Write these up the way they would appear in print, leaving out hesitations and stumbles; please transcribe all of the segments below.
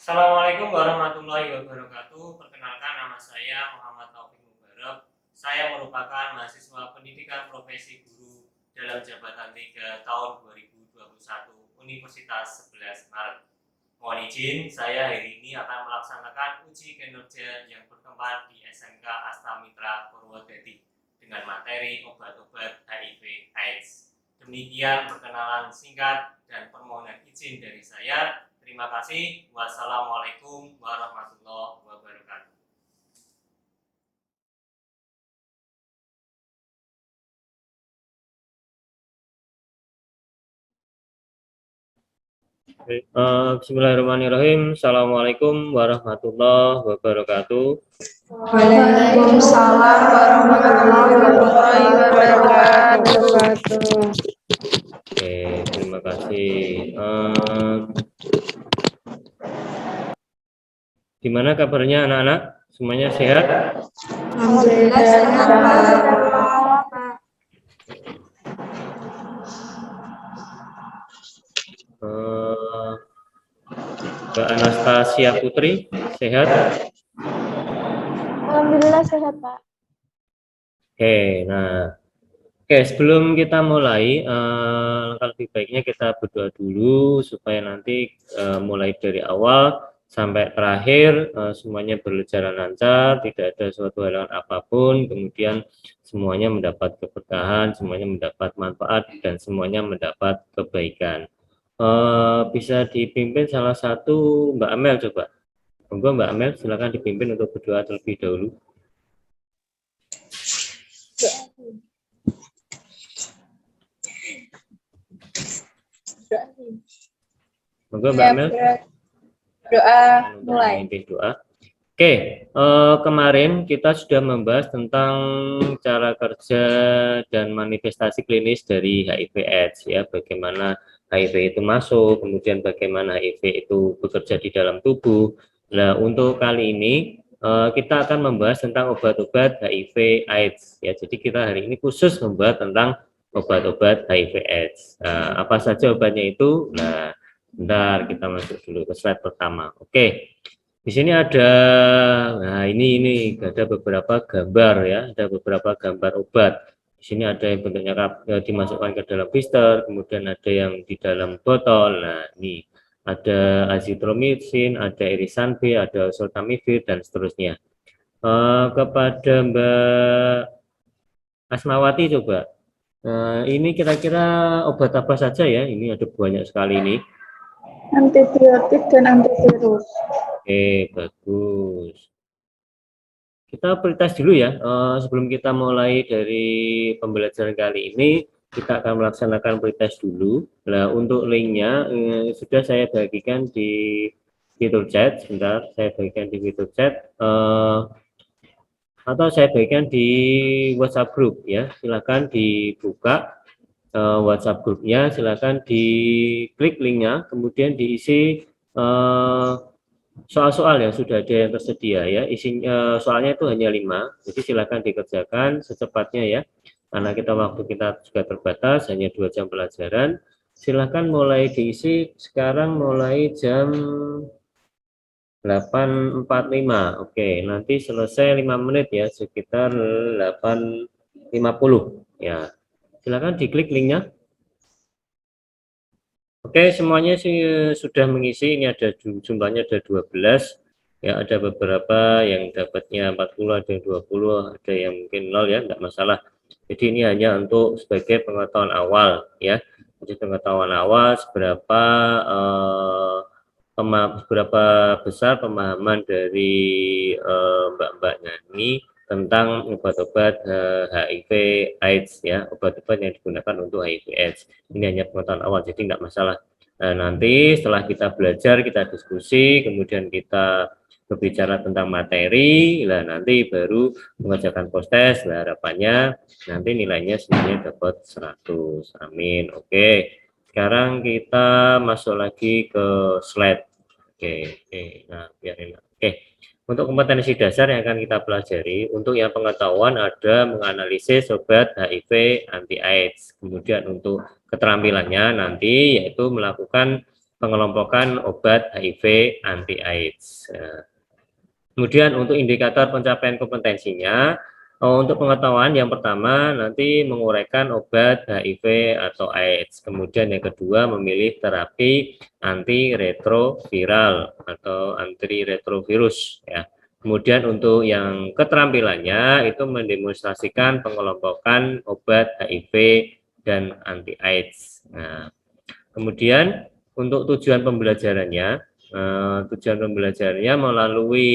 Assalamualaikum warahmatullahi wabarakatuh. Perkenalkan, nama saya Muhammad Taufik Mubarok. Saya merupakan mahasiswa pendidikan profesi guru dalam jabatan 3 tahun 2021 Universitas 11 Maret. Mohon izin, saya hari ini akan melaksanakan uji kinerja yang bertempat di SMK Astamitra Purwodadi dengan materi obat-obat HIV/AIDS. Demikian perkenalan singkat dan permohonan izin dari saya. Terima kasih. Wassalamualaikum warahmatullahi wabarakatuh. Bismillahirrahmanirrahim. Assalamualaikum warahmatullahi wabarakatuh. Waalaikumsalam warahmatullahi wabarakatuh. Oke, terima kasih. Gimana kabarnya anak-anak? Semuanya sehat? Alhamdulillah sehat, Pak. Mbak Anastasia Putri, sehat? Alhamdulillah sehat, Pak. Oke, sebelum kita mulai, lebih baiknya kita berdoa dulu supaya nanti mulai dari awal sampai terakhir semuanya berjalan lancar, tidak ada suatu halangan apapun, kemudian semuanya mendapat keberkahan, semuanya mendapat manfaat, dan semuanya mendapat kebaikan. Bisa dipimpin salah satu Mbak Amel coba. Monggo Mbak Amel, silakan dipimpin untuk berdoa terlebih dahulu. Monggo Mbak Amel. Doa mulai. Memimpin doa. Oke, kemarin kita sudah membahas tentang cara kerja dan manifestasi klinis dari HIV/AIDS ya, bagaimana HIV itu masuk, kemudian bagaimana HIV itu bekerja di dalam tubuh. Nah, untuk kali ini kita akan membahas tentang obat-obat HIV/AIDS ya. Jadi kita hari ini khusus membahas tentang obat-obat HIV/AIDS. Apa saja obatnya itu? Nah, bentar kita masuk dulu ke slide pertama. Oke. Di sini ada, nah ini ada beberapa gambar ya, ada beberapa gambar obat. Di sini ada yang bentuknya dimasukkan ke dalam blister, kemudian ada yang di dalam botol. Nah ini ada azithromycin, ada irisan B, ada oseltamivir dan seterusnya. Kepada Mbak Asmawati coba, ini kira-kira obat apa saja ya? Ini ada banyak sekali ini. Antibiotik dan antivirus. Oke, bagus. Kita pretest dulu ya, sebelum kita mulai dari pembelajaran kali ini, kita akan melaksanakan pretest dulu. Nah, untuk linknya sudah saya bagikan di fitur chat, sebentar, saya bagikan di fitur chat, atau saya bagikan di WhatsApp group ya, silakan dibuka WhatsApp grupnya, silakan diklik linknya, kemudian diisi soal-soal yang sudah ada yang tersedia ya, isinya soalnya itu hanya 5, jadi silakan dikerjakan secepatnya ya, karena waktu kita juga terbatas, hanya 2 jam pelajaran. Silakan mulai diisi sekarang mulai jam 8.45. Oke, nanti selesai 5 menit ya, sekitar 8.50 ya. Silakan diklik linknya. Oke, semuanya sih sudah mengisi. Ini ada jumlahnya ada 12 ya, ada beberapa yang dapatnya 40, ada yang 20, ada yang mungkin 0 ya, enggak masalah. Jadi ini hanya untuk sebagai pengetahuan awal ya. Jadi pengetahuan awal seberapa besar pemahaman dari mbak-mbaknya ini tentang obat-obat HIV AIDS ya, obat-obat yang digunakan untuk HIV AIDS. Ini hanya pengetahuan awal, jadi enggak masalah. Nah, nanti setelah kita belajar, kita diskusi, kemudian kita berbicara tentang materi, nah nanti baru mengerjakan post-test. Nah, harapannya nanti nilainya semuanya dapat 100. Amin. Oke. Sekarang kita masuk lagi ke slide. Oke. Nah, biarin. Oke. Untuk kompetensi dasar yang akan kita pelajari, untuk yang pengetahuan ada menganalisis obat HIV anti-AIDS. Kemudian untuk keterampilannya nanti yaitu melakukan pengelompokan obat HIV anti-AIDS. Kemudian untuk indikator pencapaian kompetensinya, untuk pengetahuan yang pertama nanti menguraikan obat HIV atau AIDS. Kemudian yang kedua memilih terapi antiretroviral atau antiretrovirus ya. Kemudian untuk yang keterampilannya itu mendemonstrasikan pengelompokan obat HIV dan anti-AIDS. Nah, kemudian untuk tujuan pembelajarannya melalui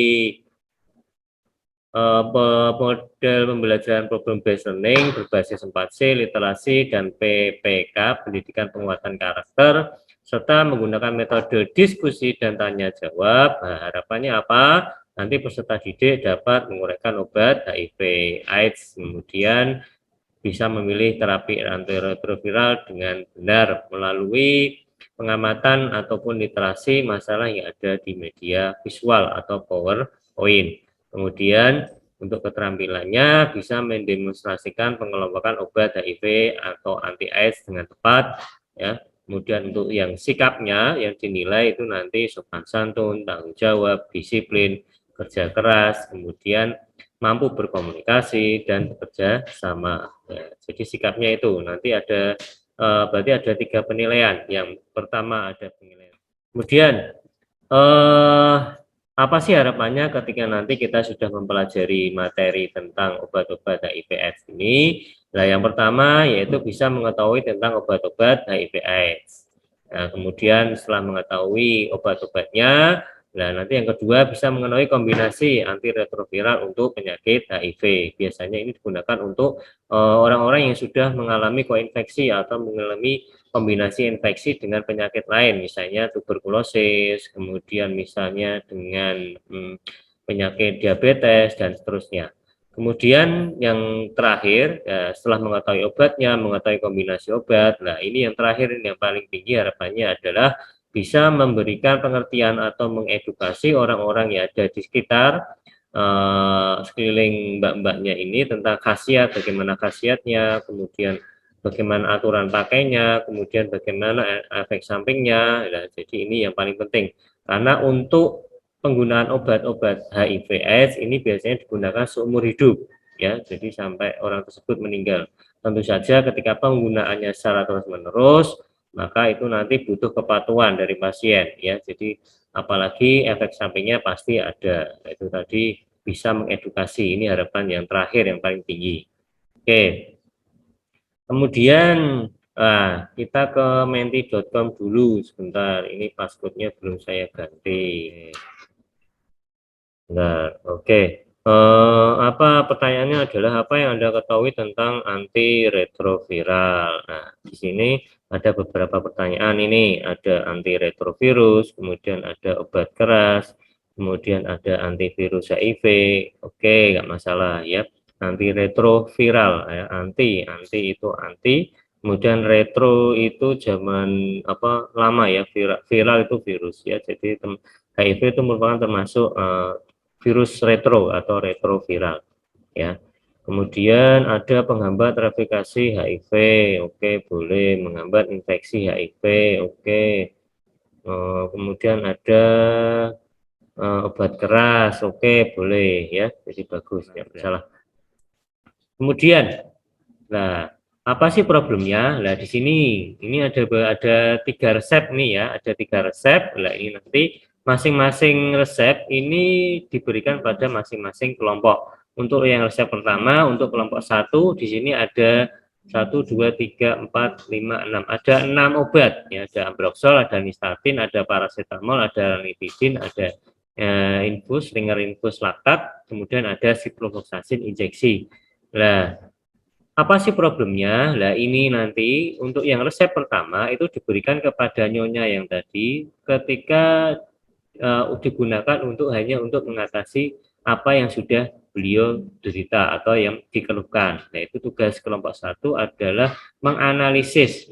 model pembelajaran problem based learning berbasis 4C, literasi, dan PPK, pendidikan penguatan karakter, serta menggunakan metode diskusi dan tanya jawab. Nah, harapannya apa? Nanti peserta didik dapat menguraikan obat HIV AIDS, kemudian bisa memilih terapi antiretroviral dengan benar melalui pengamatan ataupun literasi masalah yang ada di media visual atau PowerPoint. Kemudian untuk keterampilannya bisa mendemonstrasikan pengelompokan obat HIV atau anti-AIDS dengan tepat ya. Kemudian untuk yang sikapnya yang dinilai itu nanti sopan santun, tanggung jawab, disiplin, kerja keras, kemudian mampu berkomunikasi dan bekerja sama. Ya, jadi sikapnya itu nanti ada berarti ada 3 penilaian. Yang pertama ada penilaian. Kemudian apa sih harapannya ketika nanti kita sudah mempelajari materi tentang obat-obat HIV/AIDS ini? Nah, yang pertama yaitu bisa mengetahui tentang obat-obat HIV/AIDS. Nah, kemudian setelah mengetahui obat-obatnya, nah nanti yang kedua bisa mengetahui kombinasi antiretroviral untuk penyakit HIV. Biasanya ini digunakan untuk orang-orang yang sudah mengalami koinfeksi atau mengalami kombinasi infeksi dengan penyakit lain, misalnya tuberkulosis, kemudian misalnya dengan penyakit diabetes dan seterusnya. Kemudian yang terakhir, ya, setelah mengetahui obatnya, mengetahui kombinasi obat, nah ini yang terakhir, ini yang paling tinggi harapannya adalah bisa memberikan pengertian atau mengedukasi orang-orang yang ada di sekitar sekeliling mbak-mbaknya ini tentang khasiat, bagaimana khasiatnya, kemudian bagaimana aturan pakainya, kemudian bagaimana efek sampingnya. Nah, jadi ini yang paling penting karena untuk penggunaan obat-obat HIV/AIDS ini biasanya digunakan seumur hidup ya, jadi sampai orang tersebut meninggal. Tentu saja ketika penggunaannya secara terus-menerus maka itu nanti butuh kepatuhan dari pasien ya. Jadi apalagi efek sampingnya pasti ada. Itu tadi bisa mengedukasi, ini harapan yang terakhir yang paling tinggi. Oke. Kemudian kita ke menti.com dulu sebentar, ini passwordnya belum saya ganti. Bentar, oke. Pertanyaannya adalah apa yang Anda ketahui tentang antiretroviral? Nah, di sini ada beberapa pertanyaan ini, ada antiretrovirus, kemudian ada obat keras, kemudian ada antivirus HIV. Oke, nggak masalah ya. Antiretroviral ya, anti itu anti, kemudian retro itu zaman lama ya, viral itu virus ya. Jadi HIV itu merupakan termasuk virus retro atau retroviral ya. Kemudian ada penghambat replikasi HIV, oke, boleh menghambat infeksi HIV, oke. Kemudian ada obat keras, oke, boleh ya, jadi bagus, ya salah. Kemudian, nah apa sih problemnya? Nah di sini ini ada 3 resep nih ya, ada 3 resep. Nah ini nanti masing-masing resep ini diberikan pada masing-masing kelompok. Untuk yang resep pertama untuk kelompok 1 di sini ada 1, 2, 3, 4, 5, 6, ada 6 obat ya, ada ambroxol, ada nystatin, ada paracetamol, ada ranitidin, ada infus, ringer infus laktat, kemudian ada ciprofloxacin injeksi. Nah, apa sih problemnya? Nah, ini nanti untuk yang resep pertama itu diberikan kepada nyonya yang tadi ketika digunakan hanya untuk mengatasi apa yang sudah beliau derita atau yang dikeluhkan. Nah, itu tugas kelompok 1 adalah menganalisis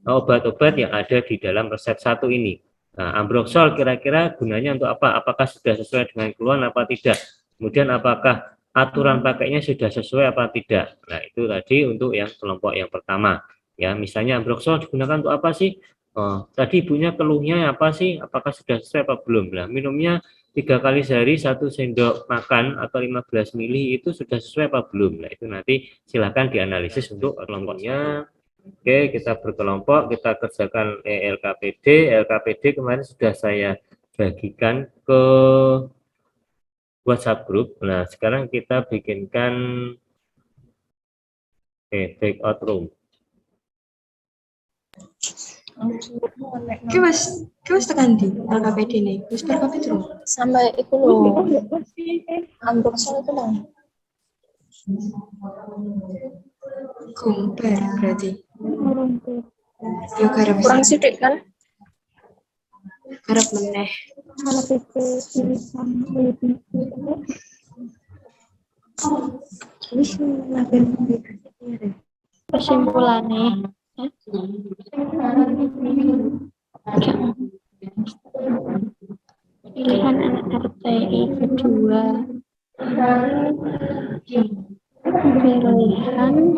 obat-obat yang ada di dalam resep 1 ini. Nah, ambroxol kira-kira gunanya untuk apa? Apakah sudah sesuai dengan keluhan apa tidak? Kemudian apakah aturan pakainya sudah sesuai apa tidak? Nah, itu tadi untuk yang kelompok yang pertama. Ya, misalnya ambroxol digunakan untuk apa sih? Tadi ibunya keluhnya apa sih? Apakah sudah sesuai apa belum? Nah, minumnya 3 kali sehari 1 sendok makan atau 15 mili itu sudah sesuai apa belum? Nah, itu nanti silakan dianalisis untuk kelompoknya. Oke, kita berkelompok, kita kerjakan LKPD. LKPD kemarin sudah saya bagikan ke WhatsApp grup. Nah, sekarang kita bikinkan breakout room. Ki wis tekan ndi LKPD nih? Wis LKPD lho. Sampai itu loh. Ambruk soal itu loh. Kumper berarti. Yo garap Kurang sidik kan? garap meneh. Kesimpulannya. Pilihan anak RTI kedua. Pilihan anak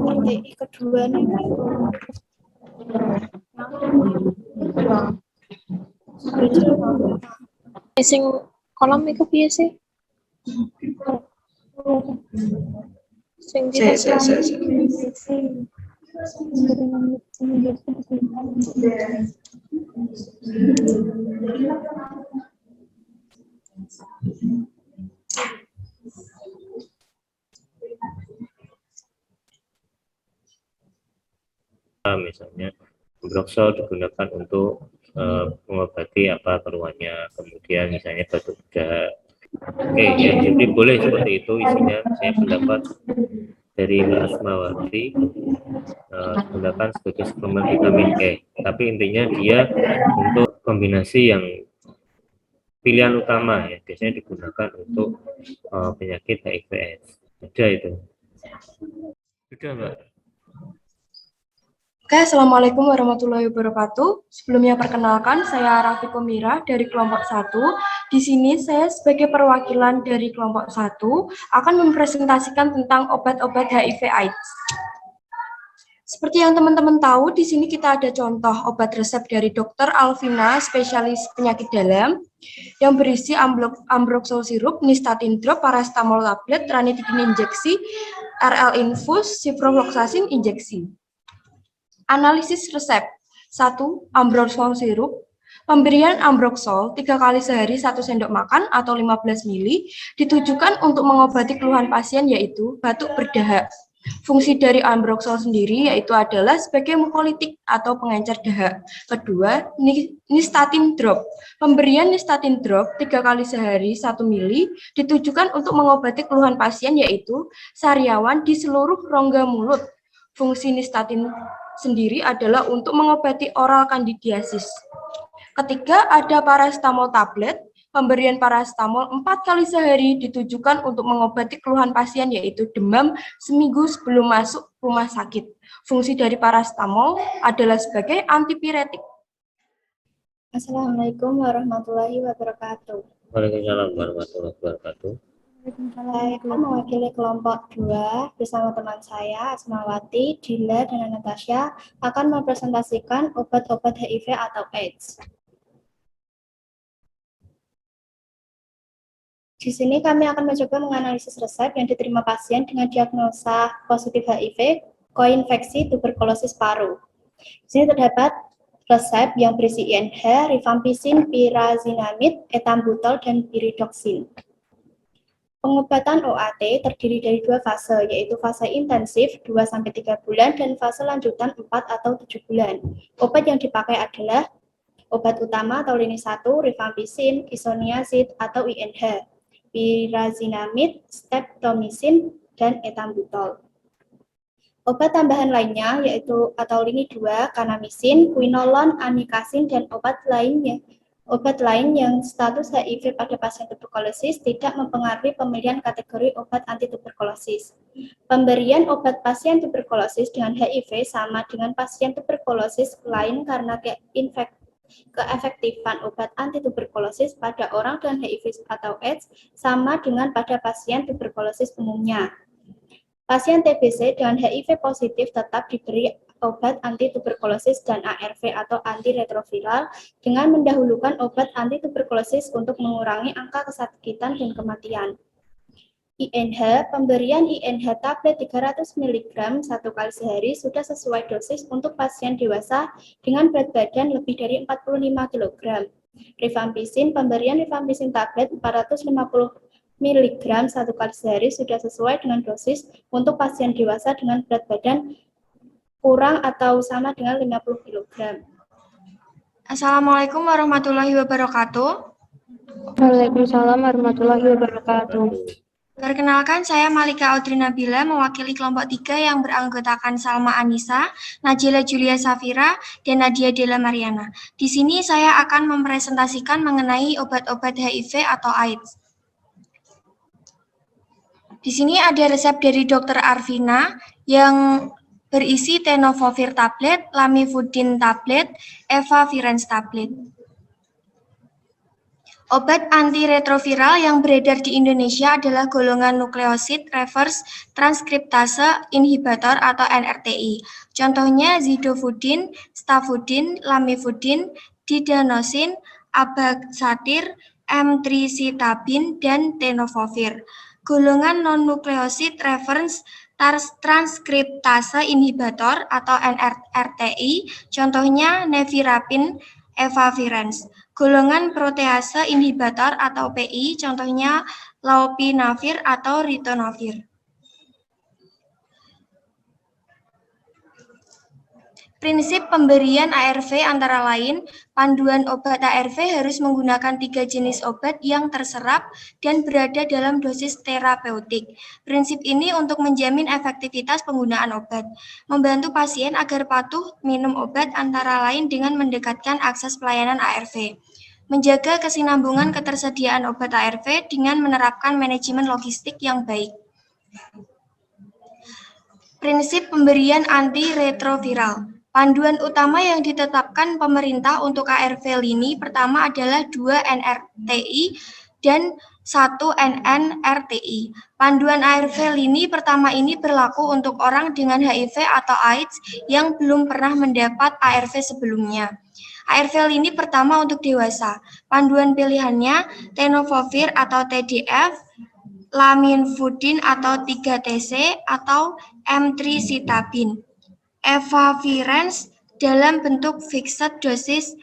RTI kedua nih. Sing kolom iku piye sih? Sing Misalnya Ambroxol digunakan untuk mengobati apa keluhannya, kemudian misalnya batuk dahak. Oke, ya, jadi boleh seperti itu isinya. Saya pendapat dari Mbak Asmawati gunakan sebagai suplemen vitamin E, tapi intinya dia untuk kombinasi yang pilihan utama ya, biasanya digunakan untuk penyakit HIV/AIDS. Ada itu. Sudah, Mbak. Oke, Assalamualaikum warahmatullahi wabarakatuh. Sebelumnya perkenalkan, saya Rafiko Mira dari kelompok 1. Di sini saya sebagai perwakilan dari kelompok 1 akan mempresentasikan tentang obat-obat HIV/AIDS. Seperti yang teman-teman tahu, di sini kita ada contoh obat resep dari Dr. Alvina, spesialis penyakit dalam, yang berisi ambroxol sirup, nystatin drop, paracetamol tablet, ranitidin injeksi, RL infus, ciprofloxacin injeksi. Analisis resep. 1. Ambroxol sirup. Pemberian ambroxol 3 kali sehari 1 sendok makan atau 15 mili ditujukan untuk mengobati keluhan pasien yaitu batuk berdahak. Fungsi dari ambroxol sendiri yaitu adalah sebagai mukolitik atau pengencer dahak. Kedua, nystatin drop. Pemberian nystatin drop 3 kali sehari 1 mili ditujukan untuk mengobati keluhan pasien yaitu sariawan di seluruh rongga mulut. Fungsi nystatin sendiri adalah untuk mengobati oral kandidiasis. Ketiga, ada paracetamol tablet. Pemberian paracetamol 4 kali sehari ditujukan untuk mengobati keluhan pasien yaitu demam seminggu sebelum masuk rumah sakit. Fungsi dari paracetamol adalah sebagai antipiretik. Assalamualaikum warahmatullahi wabarakatuh. Waalaikumsalam warahmatullahi wabarakatuh. Saya mewakili kelompok 2 bersama teman saya, Asmawati, Dila, dan Natasha akan mempresentasikan obat-obat HIV atau AIDS. Di sini kami akan mencoba menganalisis resep yang diterima pasien dengan diagnosa positif HIV, koinfeksi tuberkulosis paru. Di sini terdapat resep yang berisi INH, rifampicin, pyrazinamide, etambutol, dan pyridoxine. Pengobatan OAT terdiri dari 2 fase, yaitu fase intensif 2-3 bulan dan fase lanjutan 4 atau 7 bulan. Obat yang dipakai adalah obat utama atau lini 1, rifampicin, isoniazid atau INH, pyrazinamide, streptomycin, dan etambutol. Obat tambahan lainnya yaitu atau lini 2, kanamisin, quinolone, amikacin, dan obat lain yang status HIV pada pasien tuberkulosis tidak mempengaruhi pemilihan kategori obat anti-tuberkulosis. Pemberian obat pasien tuberkulosis dengan HIV sama dengan pasien tuberkulosis lain karena keefektifan obat anti-tuberkulosis pada orang dengan HIV atau AIDS sama dengan pada pasien tuberkulosis umumnya. Pasien TBC dengan HIV positif tetap diberi obat anti tuberkulosis dan ARV atau antiretroviral dengan mendahulukan obat anti tuberkulosis untuk mengurangi angka kesakitan dan kematian. INH, pemberian INH tablet 300 mg 1 kali sehari sudah sesuai dosis untuk pasien dewasa dengan berat badan lebih dari 45 kg. Rifampicin, pemberian rifampicin tablet 450 mg 1 kali sehari sudah sesuai dengan dosis untuk pasien dewasa dengan berat badan kurang atau sama dengan 50 kg. Assalamualaikum warahmatullahi wabarakatuh. Waalaikumsalam warahmatullahi wabarakatuh. Perkenalkan, saya Malika Audrey Nabila, mewakili kelompok 3 yang beranggotakan Salma Anissa, Najila Julia Safira, dan Nadia Della Mariana. Di sini saya akan mempresentasikan mengenai obat-obat HIV atau AIDS. Di sini ada resep dari Dr. Arvina yang berisi tenofovir tablet, lamivudin tablet, efavirenz tablet. Obat antiretroviral yang beredar di Indonesia adalah golongan nukleosid reverse transkriptase inhibitor atau NRTI. Contohnya zidovudin, stavudin, lamivudin, didanosin, abaxatir, emtricitabine, dan tenofovir. Golongan non-nukleosid reverse transkriptase inhibitor atau NRTI, contohnya nevirapin, efavirenz. Golongan protease inhibitor atau PI, contohnya lopinavir atau ritonavir. Prinsip pemberian ARV antara lain, panduan obat ARV harus menggunakan 3 jenis obat yang terserap dan berada dalam dosis terapeutik. Prinsip ini untuk menjamin efektivitas penggunaan obat, membantu pasien agar patuh minum obat antara lain dengan mendekatkan akses pelayanan ARV, menjaga kesinambungan ketersediaan obat ARV dengan menerapkan manajemen logistik yang baik. Prinsip pemberian antiretroviral. Panduan utama yang ditetapkan pemerintah untuk ARV lini pertama adalah 2 NRTI dan 1 NNRTI. Panduan ARV lini pertama ini berlaku untuk orang dengan HIV atau AIDS yang belum pernah mendapat ARV sebelumnya. ARV lini pertama untuk dewasa. Panduan pilihannya tenofovir atau TDF, lamivudin atau 3TC atau emtricitabine. Efavirenz dalam bentuk fixed dosage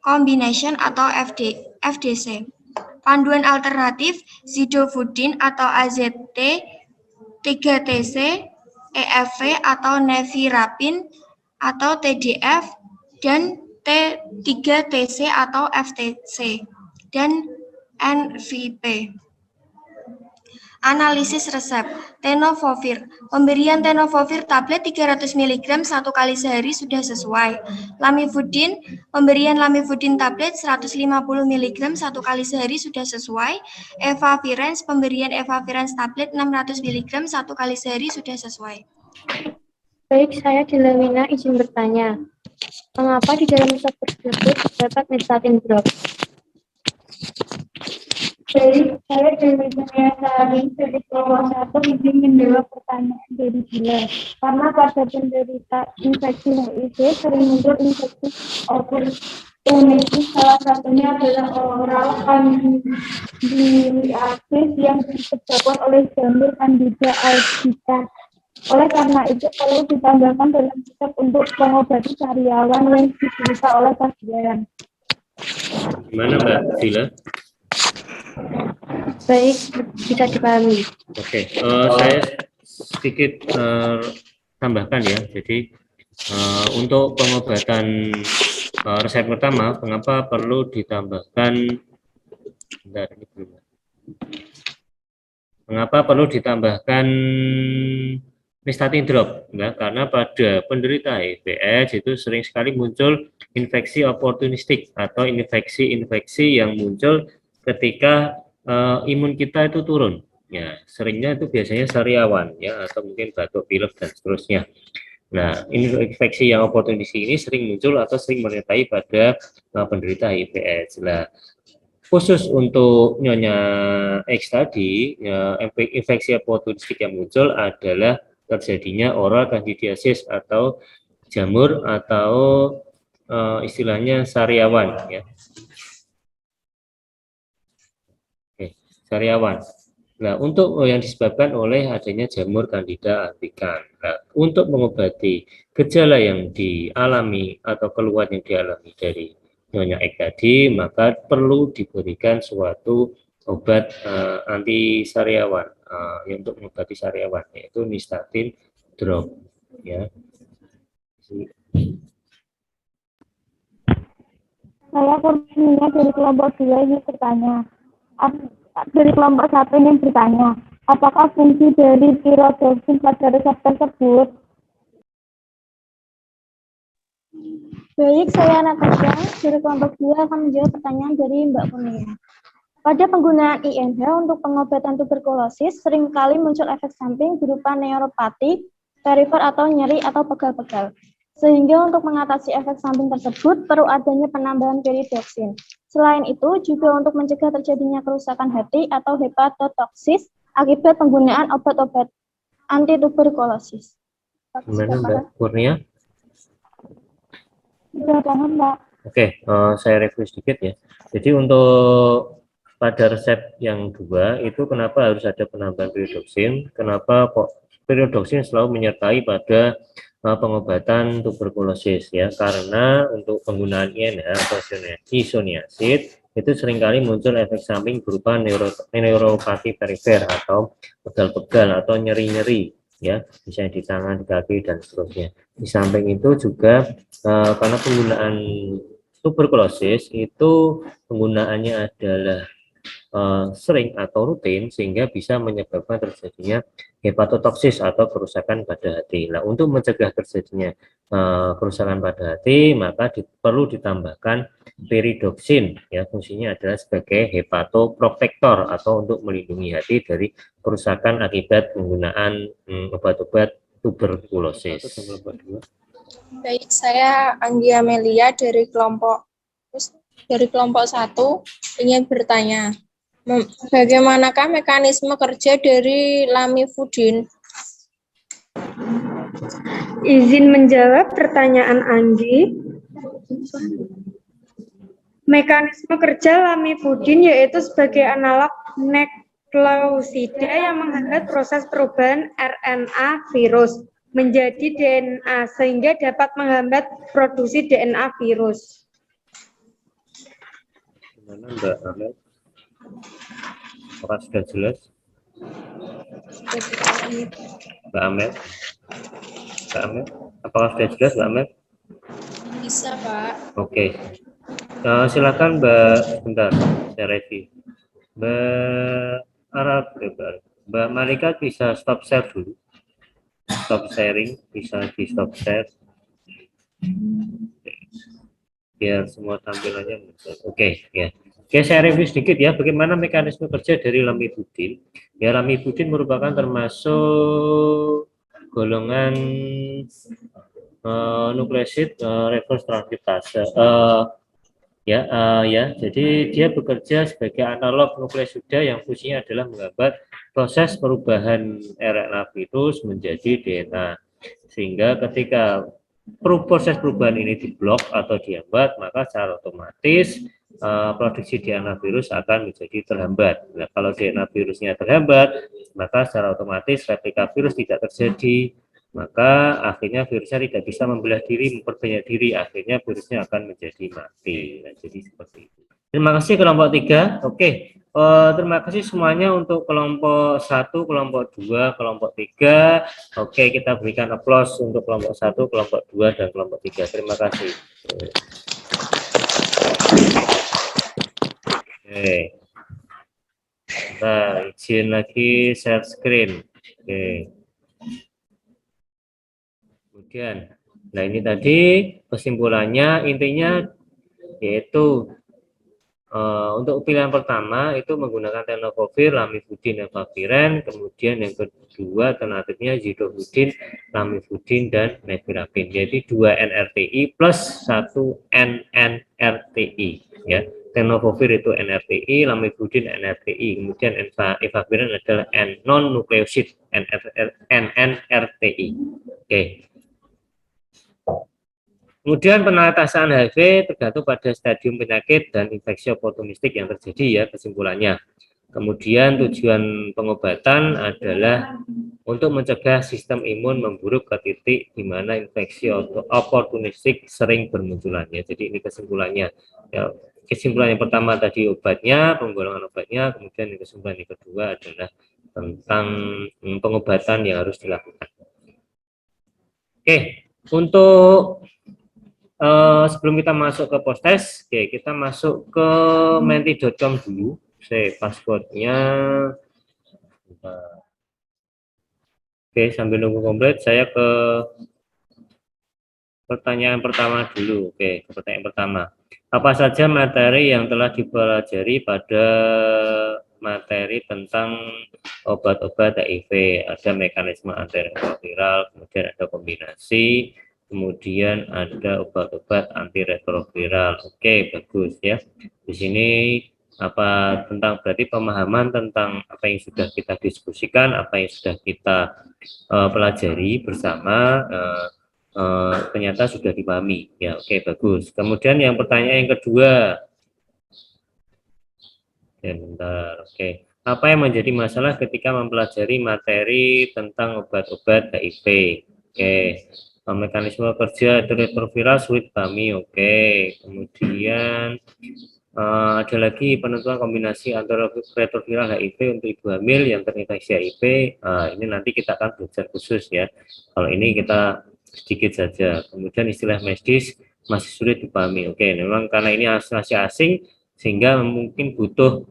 combination atau FDC. Panduan alternatif zidovudin atau AZT, 3TC, EFV atau nevirapin atau TDF, dan T3TC atau FTC, dan NVP. Analisis resep. Tenofovir. Pemberian tenofovir tablet 300 mg 1 kali sehari sudah sesuai. Lamivudin. Pemberian lamivudin tablet 150 mg 1 kali sehari sudah sesuai. Efavirenz. Pemberian efavirenz tablet 600 mg 1 kali sehari sudah sesuai. Baik, saya Dilawina izin bertanya. Mengapa di dalam resep tersebut terdapat nystatin drop? Baik, saya dari Sari dari kelompok 1 izin menjawab pertanyaan dari Bila. Karena pada penderita infeksi HIV sering muncul infeksi opportunistis, salah satunya adalah oral candidiasis yang disebabkan oleh jamur Candida albicans. Oleh karena itu perlu ditambahkan dalam resep untuk pengobatan sariawan yang diderita oleh pasien. Gimana Mbak Zila? Baik, bisa dipahami. Oke, saya sedikit tambahkan ya. Jadi untuk pengobatan resep pertama, mengapa perlu ditambahkan? Mengapa perlu ditambahkan nystatin drop? Enggak, karena pada penderita HIV/AIDS itu sering sekali muncul infeksi oportunistik atau infeksi-infeksi yang muncul ketika imun kita itu turun. Ya, seringnya itu biasanya sariawan ya atau mungkin batuk pilek dan seterusnya. Nah, infeksi yang oportunistik ini sering muncul atau sering menyertai pada penderita HIV/AIDS. Nah, khusus untuk Nyonya X tadi, infeksi opportunistik yang muncul adalah terjadinya oral candidiasis atau jamur atau istilahnya sariawan ya. Oke, sariawan. Nah, untuk yang disebabkan oleh adanya jamur Candida albicans. Nah, untuk mengobati gejala yang dialami atau keluhan yang dialami dari Nyonya X tadi, maka perlu diberikan suatu obat anti sariawan untuk mengobati sariawan, yaitu nystatin drop ya. Saya Kurnia dari kelompok 2 ingin bertanya. Dari kelompok 1 ingin bertanya, apakah fungsi dari tirodoxin pada reseptor tersebut? Baik, saya Natasha dari kelompok 2 akan menjawab pertanyaan dari Mbak Kurnia. Pada penggunaan INH untuk pengobatan tuberkulosis, seringkali muncul efek samping berupa neuropati, perifer atau nyeri atau pegal-pegal. Sehingga untuk mengatasi efek samping tersebut, perlu adanya penambahan pyridoxine. Selain itu, juga untuk mencegah terjadinya kerusakan hati atau hepatotoksis akibat penggunaan obat-obat anti tuberkulosis. Gimana Mbak Kurnia? Sudah paham, Mbak. Oke, saya review sedikit ya. Jadi untuk pada resep yang 2 itu kenapa harus ada penambahan pyridoxine? Kenapa kok pyridoxine selalu menyertai pada pengobatan tuberkulosis ya? Karena untuk penggunaan INH atau isoniazid itu seringkali muncul efek samping berupa neuropati perifer atau pegal-pegal atau nyeri-nyeri ya, misalnya di tangan, di kaki dan seterusnya. Di samping itu juga karena penggunaan tuberkulosis itu penggunaannya adalah sering atau rutin sehingga bisa menyebabkan terjadinya hepatotoksis atau kerusakan pada hati. Nah, untuk mencegah terjadinya kerusakan pada hati, maka perlu ditambahkan pyridoxine ya, fungsinya adalah sebagai hepatoprotektor atau untuk melindungi hati dari kerusakan akibat penggunaan obat-obat tuberkulosis. Baik, saya Anggi Amelia dari kelompok 1 ingin bertanya, bagaimanakah mekanisme kerja dari lamivudin? Izin menjawab pertanyaan Anggi. Mekanisme kerja lamivudin yaitu sebagai analog nukleosida yang menghambat proses perubahan RNA virus menjadi DNA sehingga dapat menghambat produksi DNA virus. Gimana Mbak Ahmed? Apakah sudah jelas? Mbak Ahmed? Mbak Ahmed? Apakah sudah jelas Mbak Ahmed? Bisa, Pak. Oke. Silakan Mbak, sebentar, saya review. Mbak Marika bisa stop share dulu. Stop sharing, bisa di stop share. Biar semua tampilannya muncul. Oke, ya. Oke, saya review sedikit ya, bagaimana mekanisme kerja dari lamivudin. Ya, lamivudin merupakan termasuk golongan nukleosid reverse transkriptase. Jadi dia bekerja sebagai analog nukleosida yang fungsinya adalah menghambat proses perubahan RNA virus menjadi DNA. Sehingga ketika proses perubahan ini diblok atau dihambat, maka secara otomatis produksi DNA virus akan menjadi terhambat. Nah, kalau DNA virusnya terhambat, maka secara otomatis replika virus tidak terjadi, maka akhirnya virusnya tidak bisa membelah diri, memperbanyak diri, akhirnya virusnya akan menjadi mati. Nah, jadi seperti itu. Terima kasih kelompok 3. Oke. Terima kasih semuanya untuk kelompok 1, kelompok 2, kelompok 3. Oke, kita berikan aplaus untuk kelompok 1, kelompok 2, dan kelompok 3. Terima kasih. Oke. Nah, izin lagi share screen. Oke. Kemudian, nah ini tadi kesimpulannya, intinya yaitu untuk pilihan pertama itu menggunakan tenofovir, lamivudin, efavirenz. Kemudian yang kedua alternatifnya zidovudin, lamivudin, dan nevirapin. Jadi 2 NRTI plus 1 NNRTI ya. tenofovir itu NRTI, lamivudin NRTI, kemudian efavirenz adalah non nukleosid NNRTI. Oke. Kemudian penatasan HIV tergantung pada stadium penyakit dan infeksi oportunistik yang terjadi ya kesimpulannya. Kemudian tujuan pengobatan adalah untuk mencegah sistem imun memburuk ke titik di mana infeksi oportunistik sering bermunculan ya. Jadi ini kesimpulannya. Ya, kesimpulan yang pertama tadi obatnya, penggolongan obatnya, kemudian kesimpulan yang kedua adalah tentang pengobatan yang harus dilakukan. Oke, untuk sebelum kita masuk ke post-test, oke, kita masuk ke menti.com dulu. Saya passwordnya. Oke, sambil nunggu komplit, saya ke pertanyaan pertama dulu. Oke, pertanyaan pertama. Apa saja materi yang telah dipelajari pada materi tentang obat-obat HIV? Ada mekanisme antiretroviral, kemudian ada kombinasi, kemudian ada obat-obat antiretroviral. Oke, bagus ya. Di sini apa tentang berarti pemahaman tentang apa yang sudah kita diskusikan, apa yang sudah kita pelajari bersama ternyata sudah dipahami ya. Oke, bagus. Kemudian yang pertanyaan yang kedua, bentar. Oke, apa yang menjadi masalah ketika mempelajari materi tentang obat-obat HIV? Oke, mekanisme kerja antiretroviral sulit pahami. Oke, kemudian ada lagi penentuan kombinasi antiretroviral HIV untuk ibu hamil yang terinfeksi HIV. Ini nanti kita akan belajar khusus ya. Kalau ini kita sedikit saja. Kemudian istilah medis masih sulit dipahami. Oke, memang karena ini masih asing sehingga mungkin butuh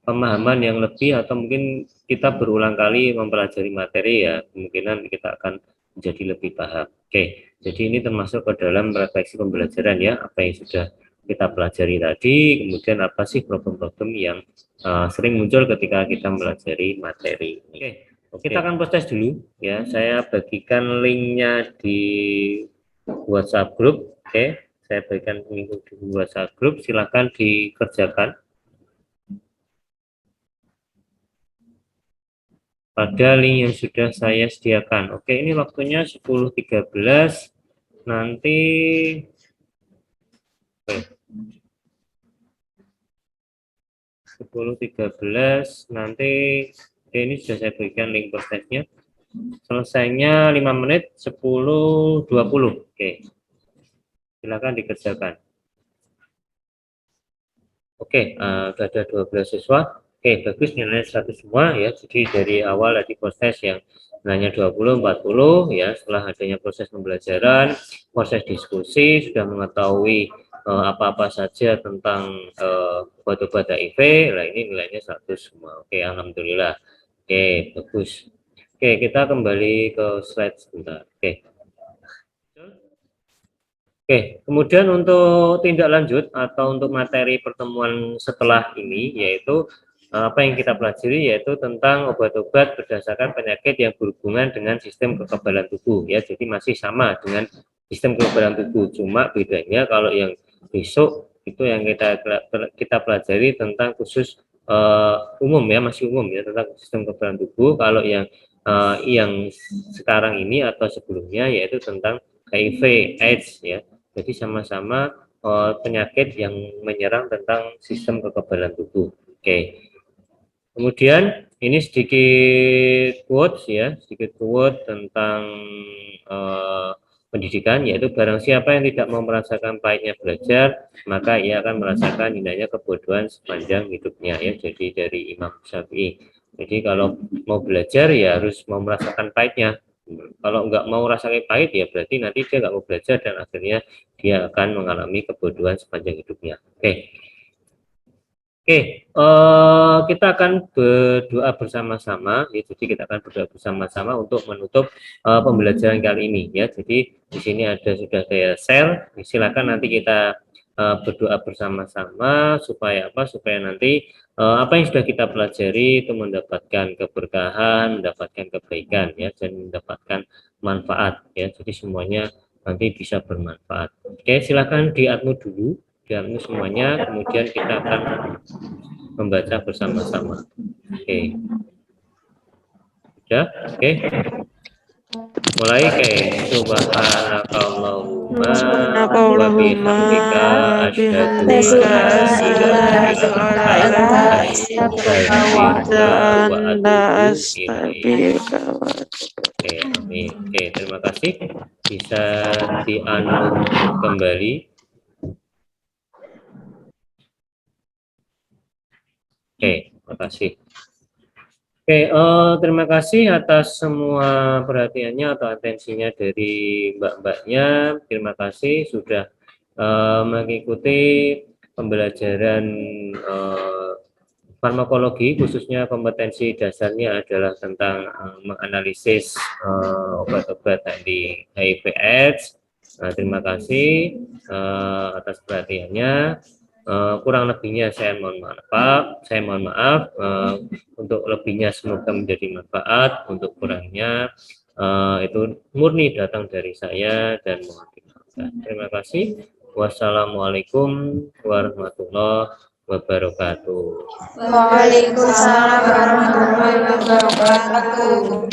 pemahaman yang lebih atau mungkin kita berulang kali mempelajari materi ya, kemungkinan kita akan menjadi lebih paham. Oke, jadi ini termasuk ke dalam refleksi pembelajaran ya, apa yang sudah kita pelajari tadi, kemudian apa sih problem-problem yang sering muncul ketika kita mempelajari materi. Oke, kita akan post-test dulu ya. Saya bagikan linknya di WhatsApp group. Oke, saya bagikan link di WhatsApp group. Silakan dikerjakan pada link yang sudah saya sediakan. Oke, ini waktunya 10.13. Nanti 10.13 nanti ini sudah saya berikan link post-testnya. Selesainya 5 menit 10.20. Oke, silakan dikerjakan. Oke, sudah ada 12 siswa. Oke, bagus, nilainya 100 semua ya. Jadi dari awal tadi post-test yang nilainya 20, 40 ya. Setelah adanya proses pembelajaran, proses diskusi, sudah mengetahui apa-apa saja tentang obat-obat HIV, nah ini nilainya 100 semua. Oke, alhamdulillah. Oke, bagus. Oke, kita kembali ke slide sebentar. Oke, kemudian untuk tindak lanjut atau untuk materi pertemuan setelah ini, yaitu apa yang kita pelajari yaitu tentang obat-obat berdasarkan penyakit yang berhubungan dengan sistem kekebalan tubuh ya. Jadi masih sama dengan sistem kekebalan tubuh, cuma bedanya kalau yang besok itu yang kita pelajari tentang khusus umum ya, masih umum ya, tentang sistem kekebalan tubuh. Kalau yang sekarang ini atau sebelumnya yaitu tentang HIV AIDS ya. Jadi sama-sama penyakit yang menyerang tentang sistem kekebalan tubuh. Oke. Kemudian ini sedikit quotes ya, sedikit quote tentang pendidikan, yaitu barang siapa yang tidak mau merasakan pahitnya belajar, maka ia akan merasakan indahnya kebodohan sepanjang hidupnya ya. Jadi dari Imam Syafi'i. Jadi kalau mau belajar ya harus mau merasakan pahitnya. Kalau nggak mau rasakan pahit ya berarti nanti dia nggak mau belajar dan akhirnya dia akan mengalami kebodohan sepanjang hidupnya. Oke, kita akan berdoa bersama-sama, ya, jadi kita akan berdoa bersama-sama untuk menutup pembelajaran kali ini, ya. Jadi di sini sudah saya share, silakan nanti kita berdoa bersama-sama supaya apa? Supaya nanti apa yang sudah kita pelajari itu mendapatkan keberkahan, mendapatkan kebaikan, ya, dan mendapatkan manfaat, ya. Jadi semuanya nanti bisa bermanfaat. Oke, silakan di-unmute dulu. dialami semuanya, kemudian kita akan membaca bersama-sama. Oke. Sudah? Oke. Mulai subhanakallahumma wa bihamdika asyhadu an la ilaha illa anta amin. Oke, terima kasih. Bisa di-unmute kembali. Oke, terima kasih. Oke, terima kasih atas semua perhatiannya atau atensinya dari mbak-mbaknya. Terima kasih sudah mengikuti pembelajaran farmakologi, khususnya kompetensi dasarnya adalah tentang menganalisis obat-obat anti HIV/AIDS. Terima kasih atas perhatiannya. Kurang lebihnya saya mohon maaf. Untuk lebihnya semoga menjadi manfaat, untuk kurangnya itu murni datang dari saya dan mohon dimaafkan. Terima kasih. Wassalamualaikum warahmatullahi wabarakatuh. Waalaikumsalam warahmatullahi wabarakatuh.